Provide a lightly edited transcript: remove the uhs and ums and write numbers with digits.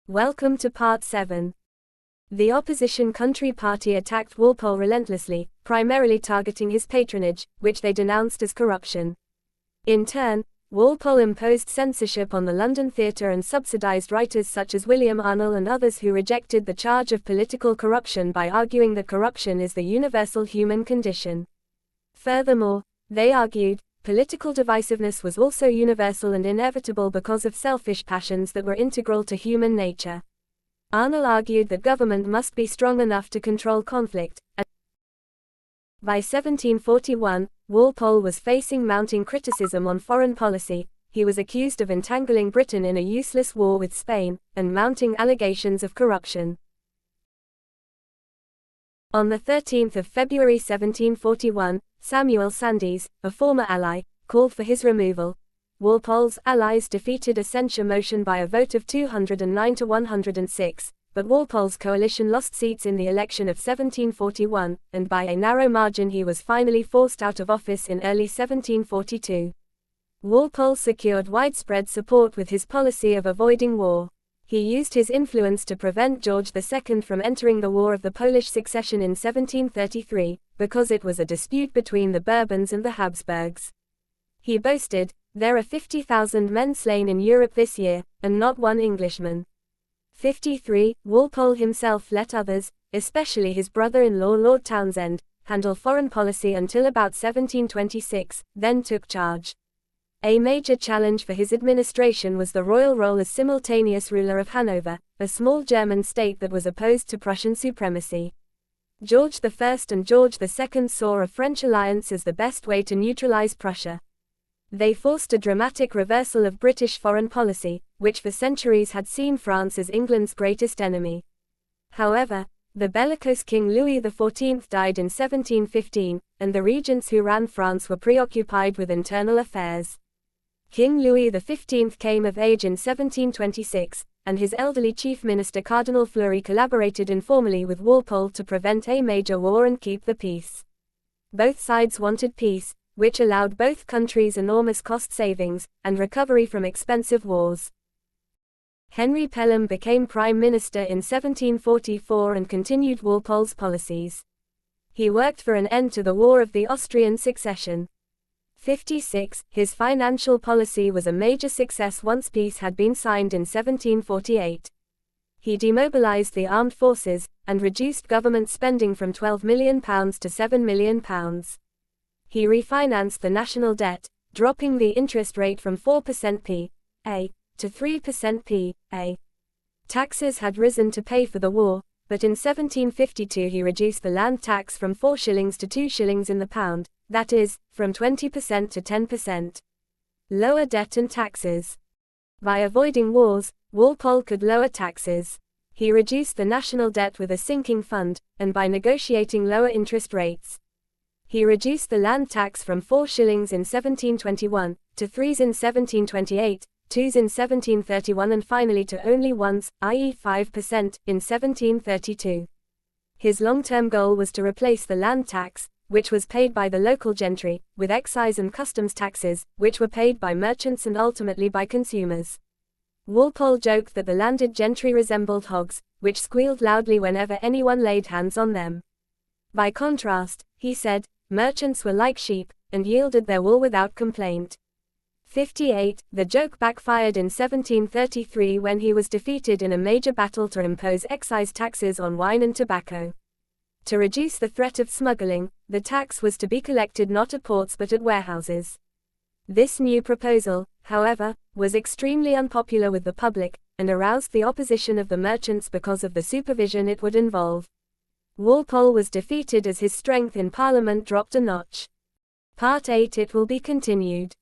Welcome to Part 7. The opposition country party attacked Walpole relentlessly, primarily targeting his patronage, which they denounced as corruption. In turn, Walpole imposed censorship on the London theatre and subsidised writers such as William Arnold and others who rejected the charge of political corruption by arguing that corruption is the universal human condition. Furthermore, they argued, political divisiveness was also universal and inevitable because of selfish passions that were integral to human nature. Arnold argued that government must be strong enough to control conflict, and by 1741, Walpole was facing mounting criticism on foreign policy. He was accused of entangling Britain in a useless war with Spain, and mounting allegations of corruption. On 13 February 1741, Samuel Sandys, a former ally, called for his removal. Walpole's allies defeated a censure motion by a vote of 209 to 106, but Walpole's coalition lost seats in the election of 1741, and by a narrow margin he was finally forced out of office in early 1742. Walpole secured widespread support with his policy of avoiding war. He used his influence to prevent George II from entering the War of the Polish Succession in 1733, because it was a dispute between the Bourbons and the Habsburgs. He boasted, "There are 50,000 men slain in Europe this year, and not one Englishman." 53. Walpole himself let others, especially his brother-in-law Lord Townshend, handle foreign policy until about 1726, then took charge. A major challenge for his administration was the royal role as simultaneous ruler of Hanover, a small German state that was opposed to Prussian supremacy. George I and George II saw a French alliance as the best way to neutralize Prussia. They forced a dramatic reversal of British foreign policy, which for centuries had seen France as England's greatest enemy. However, the bellicose King Louis XIV died in 1715, and the regents who ran France were preoccupied with internal affairs. King Louis XV came of age in 1726, and his elderly chief minister Cardinal Fleury collaborated informally with Walpole to prevent a major war and keep the peace. Both sides wanted peace, which allowed both countries enormous cost savings, and recovery from expensive wars. Henry Pelham became Prime Minister in 1744 and continued Walpole's policies. He worked for an end to the War of the Austrian Succession. 56. His financial policy was a major success once peace had been signed in 1748. He demobilized the armed forces, and reduced government spending from £12 million to £7 million. He refinanced the national debt, dropping the interest rate from 4% p.a. to 3% p.a. Taxes had risen to pay for the war, but in 1752 he reduced the land tax from 4 shillings to 2 shillings in the pound, that is, from 20% to 10%. Lower debt and taxes. By avoiding wars, Walpole could lower taxes. He reduced the national debt with a sinking fund, and by negotiating lower interest rates. He reduced the land tax from 4 shillings in 1721, to 3s in 1728, 2s in 1731 and finally to only 1s, i.e. 5%, in 1732. His long-term goal was to replace the land tax, which was paid by the local gentry, with excise and customs taxes, which were paid by merchants and ultimately by consumers. Walpole joked that the landed gentry resembled hogs, which squealed loudly whenever anyone laid hands on them. By contrast, he said, merchants were like sheep, and yielded their wool without complaint. 58. The joke backfired in 1733 when he was defeated in a major battle to impose excise taxes on wine and tobacco. To reduce the threat of smuggling, the tax was to be collected not at ports but at warehouses. This new proposal, however, was extremely unpopular with the public, and aroused the opposition of the merchants because of the supervision it would involve. Walpole was defeated as his strength in Parliament dropped a notch. Part 8. It will be continued.